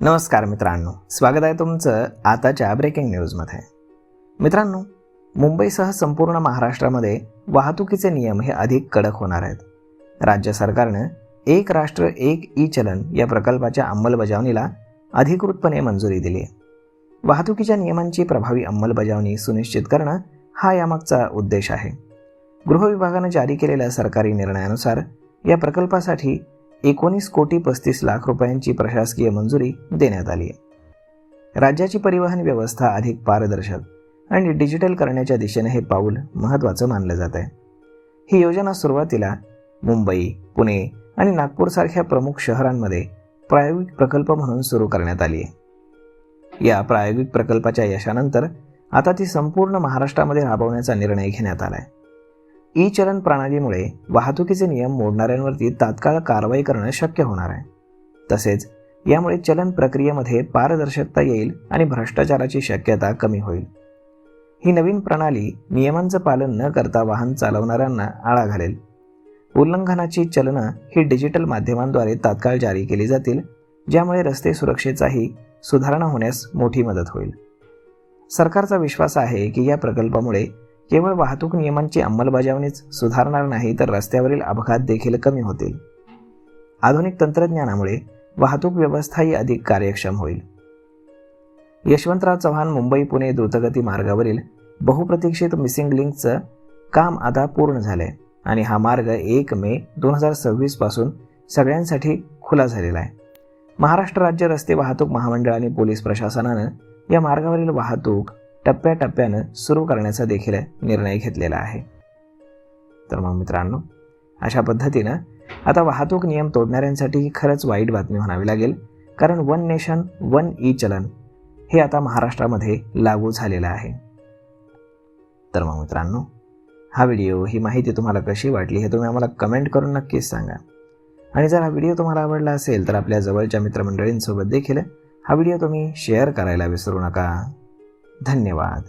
नमस्कार मित्रांनो, स्वागत आहे तुमचं आताच्या ब्रेकिंग न्यूजमध्ये. मित्रांनो, मुंबईसह संपूर्ण महाराष्ट्रामध्ये वाहतुकीचे नियम हे अधिक कडक होणार आहेत. राज्य सरकारनं एक राष्ट्र एक ई चलन या प्रकल्पाच्या अंमलबजावणीला अधिकृतपणे मंजुरी दिली आहे. वाहतुकीच्या नियमांची प्रभावी अंमलबजावणी सुनिश्चित करणं हा यामागचा उद्देश आहे. गृह विभागानं जारी केलेल्या सरकारी निर्णयानुसार या प्रकल्पासाठी 19,35,00,00,000 रुपयांची प्रशासकीय मंजुरी देण्यात आली आहे. राज्याची परिवहन व्यवस्था अधिक पारदर्शक आणि डिजिटल करण्याच्या दिशेने हे पाऊल महत्त्वाचं मानलं जात आहे. ही योजना सुरुवातीला मुंबई, पुणे आणि नागपूरसारख्या प्रमुख शहरांमध्ये प्रायोगिक प्रकल्प म्हणून सुरू करण्यात आली आहे. या प्रायोगिक प्रकल्पाच्या यशानंतर आता ती संपूर्ण महाराष्ट्रामध्ये राबवण्याचा निर्णय घेण्यात आला आहे. ई चलन प्रणालीमुळे वाहतुकीचे नियम मोडणाऱ्यांवरती तात्काळ कारवाई करणं शक्य होणार आहे. तसेच यामुळे चलन प्रक्रियेमध्ये पारदर्शकता येईल आणि भ्रष्टाचाराची शक्यता कमी होईल. ही नवीन प्रणाली नियमांचं पालन न करता वाहन चालवणाऱ्यांना आळा घालेल. उल्लंघनाची चलनं ही डिजिटल माध्यमांद्वारे तात्काळ जारी केली जातील, ज्यामुळे रस्ते सुरक्षेचाही सुधारणा होण्यास मोठी मदत होईल. सरकारचा विश्वास आहे की या प्रकल्पामुळे केवळ वाहतूक नियमांची अंमलबजावणीच सुधारणार नाही, तर रस्त्यावरील अपघात देखील कमी होतील. आधुनिक तंत्रज्ञानामुळे वाहतूक व्यवस्थाही अधिक कार्यक्षम होईल. यशवंतराव चव्हाण मुंबई पुणे द्रुतगती मार्गावरील बहुप्रतीक्षित मिसिंग लिंकचं काम आता पूर्ण झालंय आणि हा मार्ग 1 मे 2026 पासून सगळ्यांसाठी खुला झालेला आहे. महाराष्ट्र राज्य रस्ते वाहतूक महामंडळ आणि पोलीस प्रशासनानं या मार्गावरील वाहतूक टप्प्याटप्प्यानं सुरू करण्याचा देखील निर्णय घेतलेला आहे. तर मग मित्रांनो, अशा पद्धतीनं आता वाहतूक नियम तोडणाऱ्यांसाठी ही खरंच वाईट बातमी म्हणावी लागेल, कारण वन नेशन वन ई चलन हे आता महाराष्ट्रामध्ये लागू झालेलं आहे. तर मग मित्रांनो, हा व्हिडिओ, ही माहिती तुम्हाला कशी वाटली हे तुम्ही आम्हाला कमेंट करून नक्कीच सांगा. आणि जर हा व्हिडिओ तुम्हाला आवडला असेल तर आपल्या जवळच्या मित्रमंडळींसोबत देखील हा व्हिडिओ तुम्ही शेअर करायला विसरू नका. धन्यवाद.